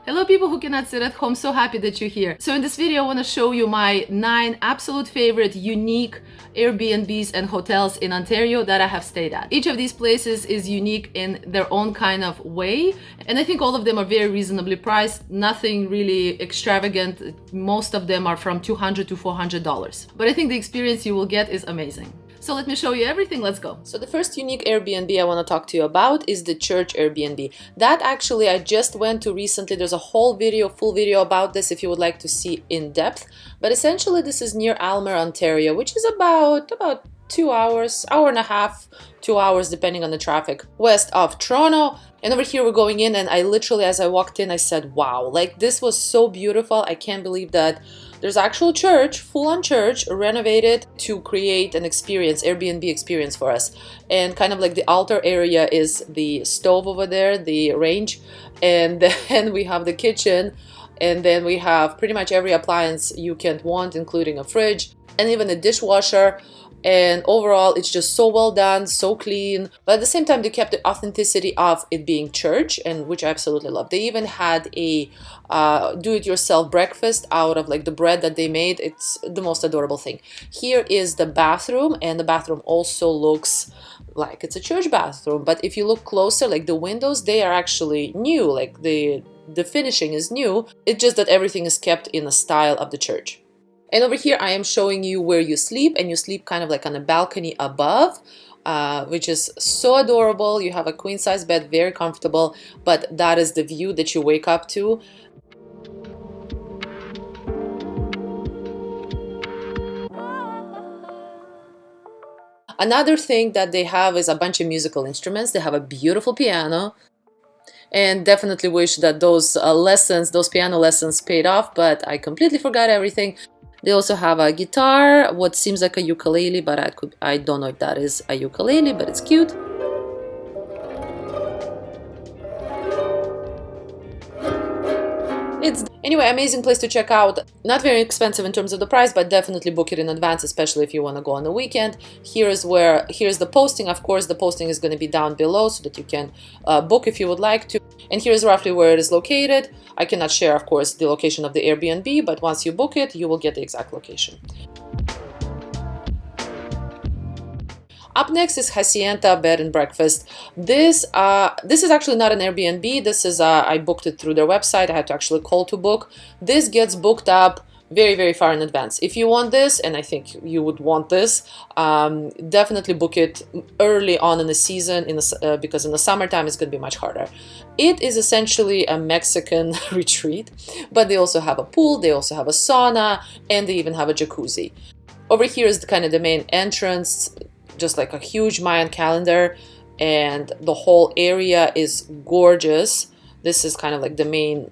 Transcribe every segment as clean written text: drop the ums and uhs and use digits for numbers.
Hello people who cannot sit at home, so happy that you're here. So in this video I want to show you my 9 absolute favorite unique Airbnbs and hotels in Ontario that I have stayed at. Each of these places is unique in their own kind of way, and I think all of them are very reasonably priced, nothing really extravagant. Most of them are from $200 to $400, but I think the experience you will get is amazing. So let me show you everything, let's go. So the first unique Airbnb I want to talk to you about is the church Airbnb. That actually I just went to recently. There's a whole video, full video about this if you would like to see in depth. But essentially this is near Aylmer, Ontario, which is about 2 hours, hour and a half, 2 hours depending on the traffic, west of Toronto. And over here we're going in, and I literally, as I walked in, I said, wow, like this was so beautiful. I can't believe that there's actual church, full-on church, renovated to create an experience, Airbnb experience for us. And kind of like the altar area is the stove over there, the range, and then we have the kitchen, and then we have pretty much every appliance you can want, including a fridge and even a dishwasher. And overall it's just so well done, so clean, but at the same time they kept the authenticity of it being church, and which I absolutely love. They even had a do-it-yourself breakfast out of like the bread that they made. It's the most adorable thing. Here is the bathroom, and the bathroom also looks like it's a church bathroom, but if you look closer, like the windows, they are actually new, like the finishing is new. It's just that everything is kept in the style of the church. And over here I am showing you where you sleep, and you sleep kind of like on a balcony above, which is so adorable. You have a queen-size bed, very comfortable, but that is the view that you wake up to. Another thing that they have is a bunch of musical instruments. They have a beautiful piano, and definitely wish that those piano lessons paid off, but I completely forgot everything. They also have a guitar, what seems like a ukulele, but I don't know if that is a ukulele, but it's cute. Anyway, amazing place to check out. Not very expensive in terms of the price, but definitely book it in advance, especially if you want to go on the weekend. Here's the posting. Of course, the posting is going to be down below so that you can book if you would like to. And here's roughly where it is located. I cannot share, of course, the location of the Airbnb, but once you book it, you will get the exact location. Up next is Hacienda Bed and Breakfast. This is actually not an Airbnb. This is I booked it through their website. I had to actually call to book. This gets booked up very, very far in advance. If you want this, and I think you would want this, definitely book it early on in the season, because in the summertime it's going to be much harder. It is essentially a Mexican retreat, but they also have a pool, they also have a sauna, and they even have a jacuzzi. Over here is the main entrance, just like a huge Mayan calendar, and the whole area is gorgeous. This is kind of like the main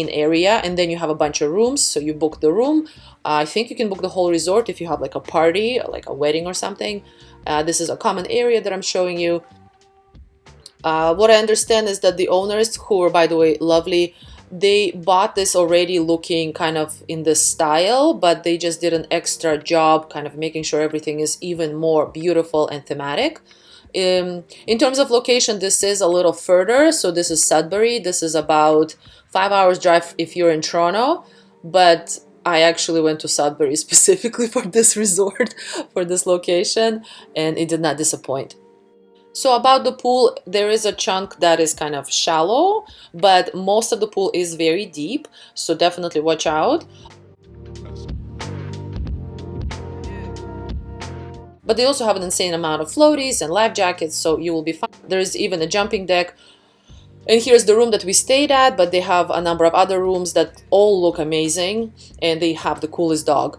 area, and then you have a bunch of rooms, so you book the room. I think you can book the whole resort if you have like a party, like a wedding or something. This is a common area that I'm showing you. What I understand is that the owners, who are by the way lovely, they bought this already looking kind of in this style, but they just did an extra job kind of making sure everything is even more beautiful and thematic. In terms of location, this is a little further, so this is Sudbury. This is about 5 hours drive if you're in Toronto, but I actually went to Sudbury specifically for this resort, for this location, and it did not disappoint. So about the pool, there is a chunk that is kind of shallow, but most of the pool is very deep, so definitely watch out. But they also have an insane amount of floaties and life jackets, so you will be fine. There's even a jumping deck. And here's the room that we stayed at, but they have a number of other rooms that all look amazing, and they have the coolest dog.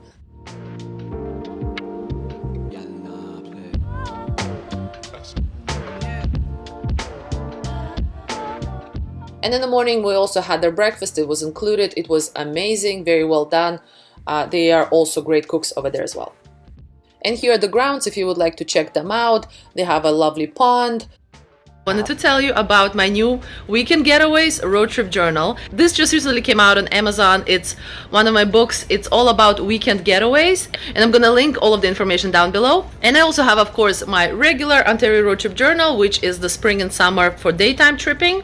And in the morning we also had their breakfast. It was included. It was amazing, very well done. They are also great cooks over there as well. And here are the grounds if you would like to check them out. They have a lovely pond. Wanted to tell you about my new Weekend Getaways road trip journal. This just recently came out on Amazon. It's one of my books. It's all about weekend getaways, and I'm gonna link all of the information down below. And I also have, of course, my regular Ontario road trip journal, which is the spring and summer for daytime tripping.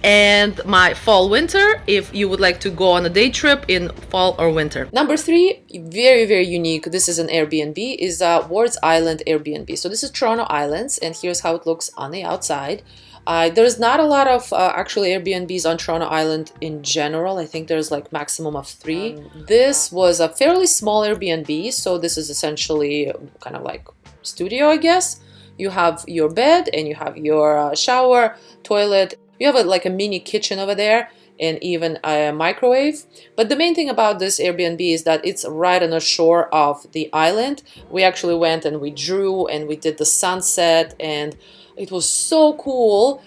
and my fall winter if you would like to go on a day trip in fall or winter. Number 3, very unique, this is an Airbnb, is Ward's Island Airbnb. So this is Toronto Islands, and here's how it looks on the outside. There's not a lot of actually Airbnbs on Toronto Island in general. I think there's like maximum of 3. This was a fairly small Airbnb, so this is essentially kind of like studio, I guess. You have your bed and you have your shower, toilet. You have like a mini kitchen over there and even a microwave. But the main thing about this Airbnb is that it's right on the shore of the island. We actually went and we drew and we did the sunset, and it was so cool.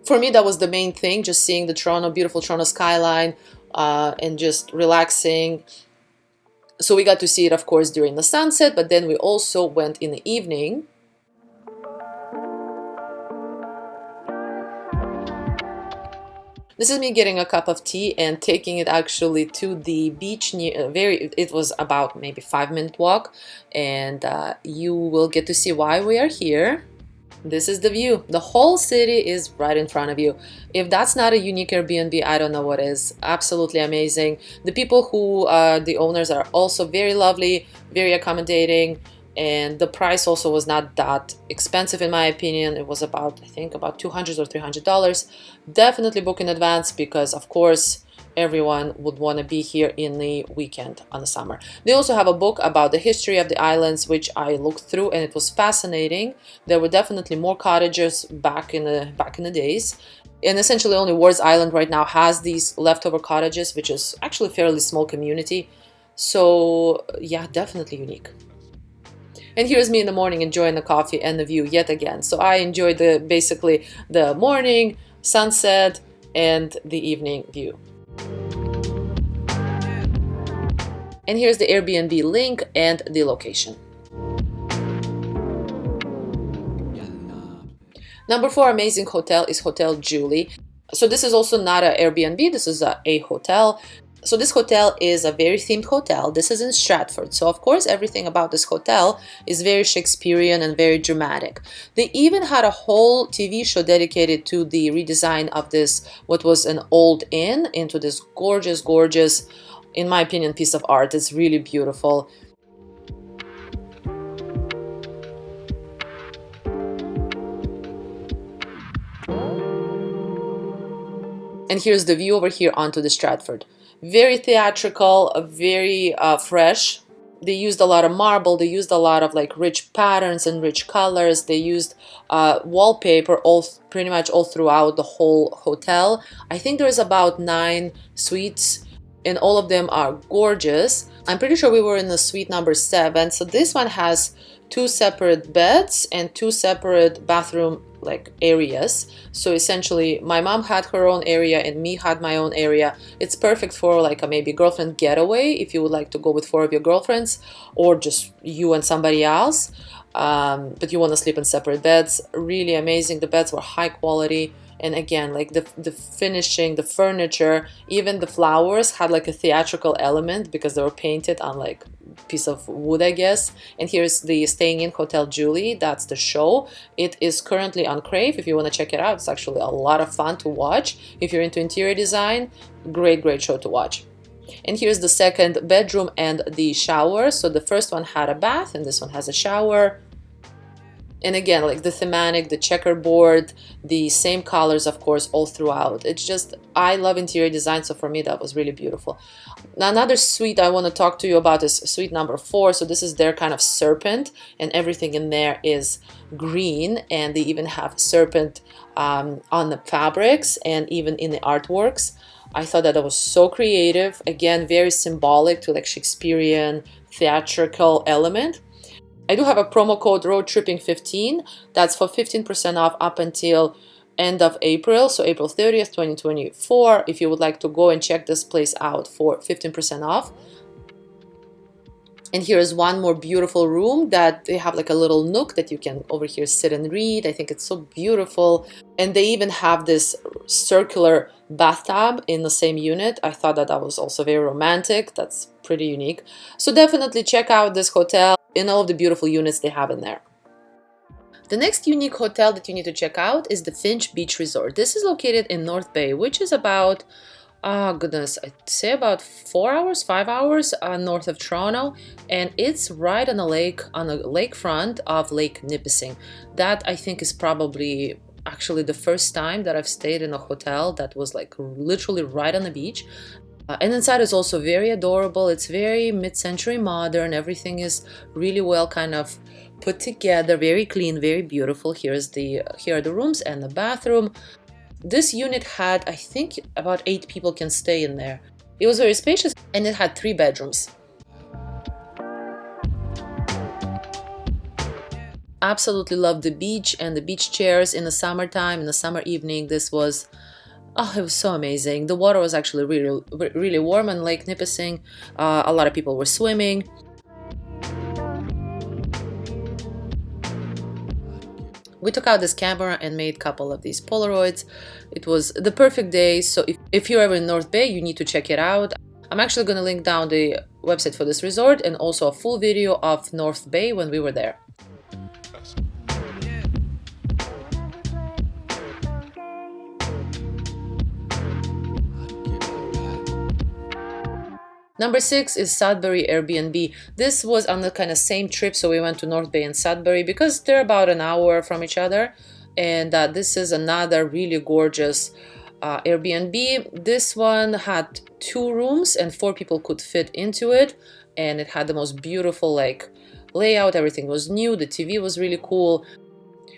For me, that was the main thing, just seeing the beautiful Toronto skyline and just relaxing. So we got to see it, of course, during the sunset, but then we also went in the evening. This is me getting a cup of tea and taking it actually to the beach. It was about maybe 5-minute walk, and you will get to see why we are here. This is the view. The whole city is right in front of you. If that's not a unique Airbnb, I don't know what is. Absolutely amazing. The people who, the owners, are also very lovely, very accommodating, and the price also was not that expensive in my opinion. It was about, I think, about $200 or $300. Definitely book in advance because, of course, everyone would want to be here in the weekend on the summer. They also have a book about the history of the islands, which I looked through, and it was fascinating. There were definitely more cottages back in the days, and essentially only Ward's Island right now has these leftover cottages, which is actually a fairly small community. So yeah, definitely unique. And here's me in the morning enjoying the coffee and the view yet again. So I enjoyed basically the morning, sunset, and the evening view. And here's the Airbnb link and the location. Number 4 amazing hotel is Hotel Julie. So this is also not an Airbnb, this is a hotel. So this hotel is a very themed hotel. This is in Stratford. So of course everything about this hotel is very Shakespearean and very dramatic. They even had a whole TV show dedicated to the redesign of this, what was an old inn, into this gorgeous, in my opinion, piece of art. It's really beautiful. And here's the view over here onto the Stratford. Very theatrical, very fresh. They used a lot of marble. They used a lot of like rich patterns and rich colors. They used wallpaper pretty much all throughout the whole hotel. I think there's about 9 suites, and all of them are gorgeous. I'm pretty sure we were in the suite number 7. So this one has 2 separate beds and 2 separate bathroom like areas. So essentially my mom had her own area and me had my own area. It's perfect for like a maybe girlfriend getaway if you would like to go with 4 of your girlfriends, or just you and somebody else, but you want to sleep in separate beds. Really amazing. The beds were high quality, and again, like the finishing, the furniture, even the flowers had like a theatrical element because they were painted on like piece of wood, I guess. And here's the Staying in Hotel Julie. That's the show. It is currently on Crave. If you want to check it out, it's actually a lot of fun to watch. If you're into interior design, great show to watch. And here's the second bedroom and the shower. So the first one had a bath and this one has a shower. And again, like the thematic, the checkerboard, the same colors, of course, all throughout. It's just, I love interior design, so for me that was really beautiful. Now, another suite I want to talk to you about is suite number 4. So this is their kind of serpent, and everything in there is green, and they even have serpent on the fabrics and even in the artworks. I thought that was so creative. Again, very symbolic to like Shakespearean theatrical element. I do have a promo code roadtripping15. That's for 15% off up until end of April, so April 30th, 2024. If you would like to go and check this place out for 15% off. And here is one more beautiful room that they have like a little nook that you can over here sit and read. I think it's so beautiful. And they even have this circular bathtub in the same unit. I thought that was also very romantic. That's pretty unique. So definitely check out this hotel and all of the beautiful units they have in there. The next unique hotel that you need to check out is the Finch Beach Resort. This is located in North Bay, which is about, goodness, I'd say about 4 hours, 5 hours north of Toronto, and it's right on the lakefront of Lake Nipissing. That I think is probably actually the first time that I've stayed in a hotel that was like literally right on the beach. And inside is also very adorable. It's very mid-century modern. Everything is really well kind of put together, very clean, very beautiful. Here are the rooms and the bathroom. This unit had, I think, about 8 people can stay in there. It was very spacious and it had 3 bedrooms. Absolutely love the beach and the beach chairs in the summertime, in the summer evening. This was, oh, it was so amazing. The water was actually really warm on Lake Nipissing. A lot of people were swimming. We took out this camera and made a couple of these Polaroids. It was the perfect day, so if you're ever in North Bay, you need to check it out. I'm actually going to link down the website for this resort and also a full video of North Bay when we were there. Number 6 is Sudbury AIRBNB. This was on the kind of same trip, so we went to North Bay and Sudbury because they're about an hour from each other. And this is another really gorgeous Airbnb. This one had 2 rooms and 4 people could fit into it. And it had the most beautiful like layout. Everything was new. The TV was really cool.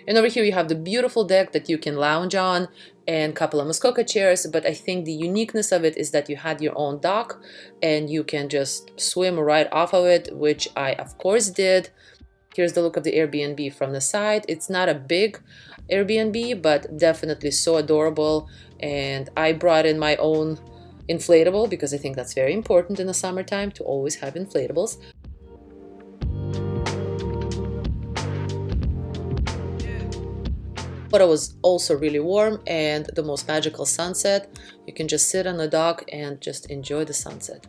And over here you have the beautiful deck that you can lounge on and a couple of Muskoka chairs, but I think the uniqueness of it is that you had your own dock and you can just swim right off of it, which I of course did. Here's the look of the Airbnb from the side. It's not a big Airbnb, but definitely so adorable, and I brought in my own inflatable because I think that's very important in the summertime to always have inflatables. But it was also really warm and the most magical sunset. You can just sit on the dock and just enjoy the sunset.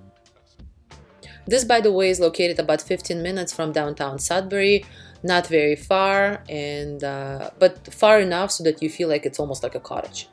This, by the way, is located about 15 minutes from downtown Sudbury, not very far, and but far enough so that you feel like it's almost like a cottage.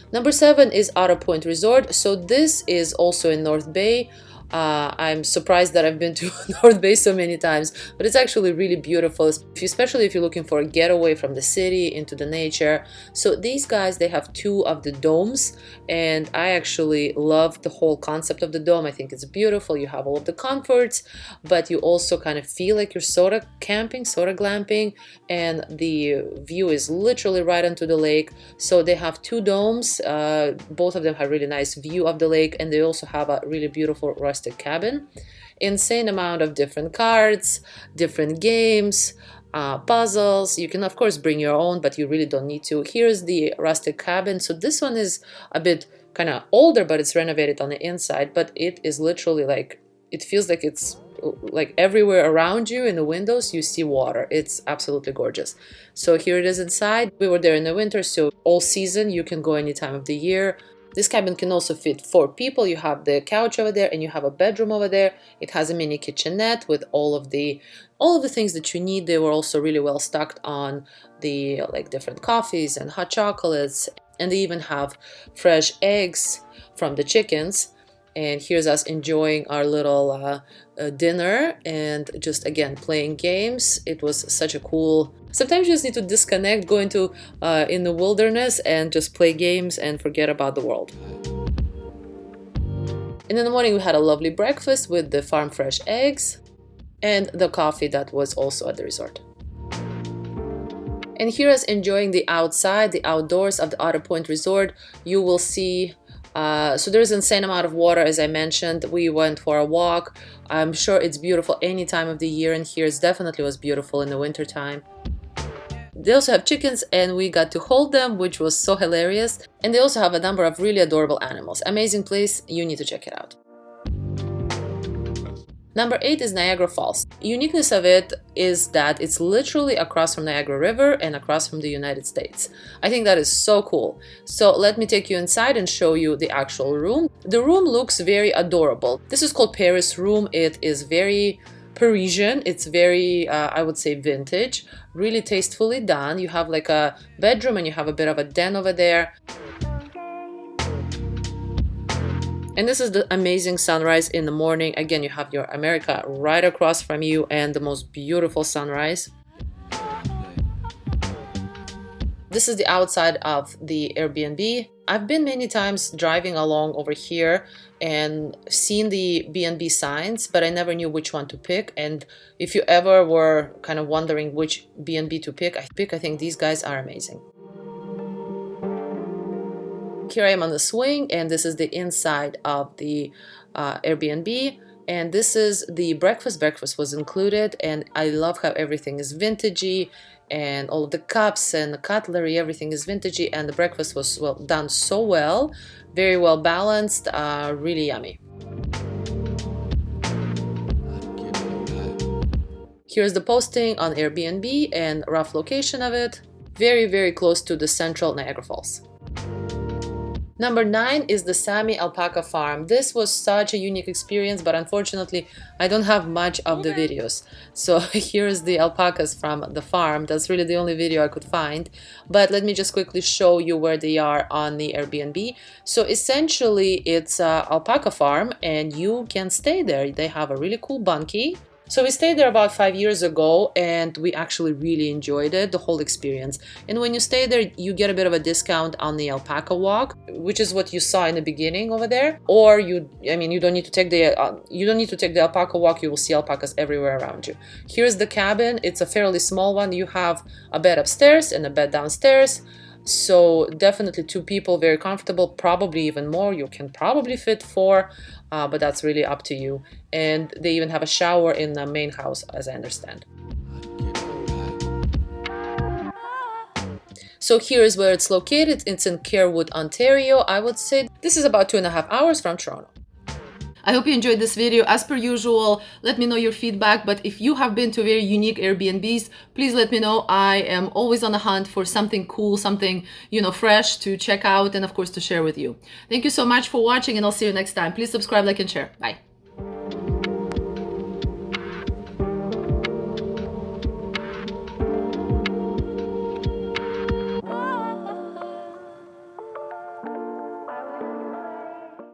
Number 7 is Autopoint Resort. So this is also in North Bay. I'm surprised that I've been to North Bay so many times, but it's actually really beautiful, especially if you're looking for a getaway from the city into the nature. So these guys, they have 2 of the domes, and I actually love the whole concept of the dome. I think it's beautiful. You have all of the comforts, but you also kind of feel like you're sort of camping, sort of glamping, and the view is literally right onto the lake. So they have 2 domes. Both of them have really nice view of the lake, and they also have a really beautiful rustic cabin. Insane amount of different cards, different games, puzzles. You can of course bring your own, but you really don't need to. Here's the rustic cabin. So this one is a bit kind of older, but it's renovated on the inside, but it is literally like, it feels like it's like everywhere around you in the windows you see water. It's absolutely gorgeous. So here it is inside. We were there in the winter, so all season you can go any time of the year. This cabin can also fit 4 people. You have the couch over there and you have a bedroom over there. It has a mini kitchenette with all of the things that you need. They were also really well stocked on the like different coffees and hot chocolates, and they even have fresh eggs from the chickens. And here's us enjoying our little dinner and just again playing games. It was such a cool. Sometimes you just need to disconnect, go into in the wilderness and just play games and forget about the world. And in the morning we had a lovely breakfast with the farm fresh eggs and the coffee that was also at the resort. And here is enjoying the outside, the outdoors of the Autopoint Resort. You will see so there's an insane amount of water, as I mentioned. We went for a walk. I'm sure it's beautiful any time of the year, and here it definitely was beautiful in the winter time. They also have chickens, and we got to hold them, which was so hilarious. And they also have a number of really adorable animals. Amazing place, you need to check it out. Number 8 is Niagara Falls. The uniqueness of it is that it's literally across from Niagara River and across from the United States. I think that is so cool. So let me take you inside and show you the actual room. The room looks very adorable. This is called Paris room. It is very Parisian. It's very, I would say, vintage, really tastefully done. You have like a bedroom and you have a bit of a den over there. And this is the amazing sunrise in the morning. Again, you have your America right across from you and the most beautiful sunrise. This is the outside of the Airbnb. I've been many times driving along over here and seen the B&B signs, but I never knew which one to pick. And if you ever were kind of wondering which B&B to pick, I think these guys are amazing. Here I am on the swing, and this is the inside of the Airbnb, and this is the breakfast. Breakfast was included, and I love how everything is vintagey, and all of the cups and the cutlery, everything is vintagey, and the breakfast was done so well, very well balanced, really yummy. Here's the posting on Airbnb and rough location of it. Very close to the central Niagara Falls. Number 9 is the Sami alpaca farm. This was such a unique experience, but unfortunately I don't have much of the videos. So here's the alpacas from the farm. That's really the only video I could find. But let me just quickly show you where they are on the Airbnb. So essentially it's an alpaca farm and you can stay there. They have a really cool bunkie. So we stayed there about 5 years ago and we actually really enjoyed it, the whole experience. And when you stay there, you get a bit of a discount on the alpaca walk, which is what you saw in the beginning over there. Or you don't need to take the alpaca walk. You will see alpacas everywhere around you. Here's the cabin. It's a fairly small one. You have a bed upstairs and a bed downstairs. So definitely 2 people, very comfortable, probably even more. You can probably fit 4, but that's really up to you. And they even have a shower in the main house, as I understand. So here is where it's located. It's in Carewood, Ontario. I would say this is about 2.5 hours from Toronto. I hope you enjoyed this video. As per usual, let me know your feedback, but if you have been to very unique Airbnbs, please let me know. I am always on the hunt for something cool, something, fresh to check out and of course to share with you. Thank you so much for watching and I'll see you next time. Please subscribe, like, and share. Bye.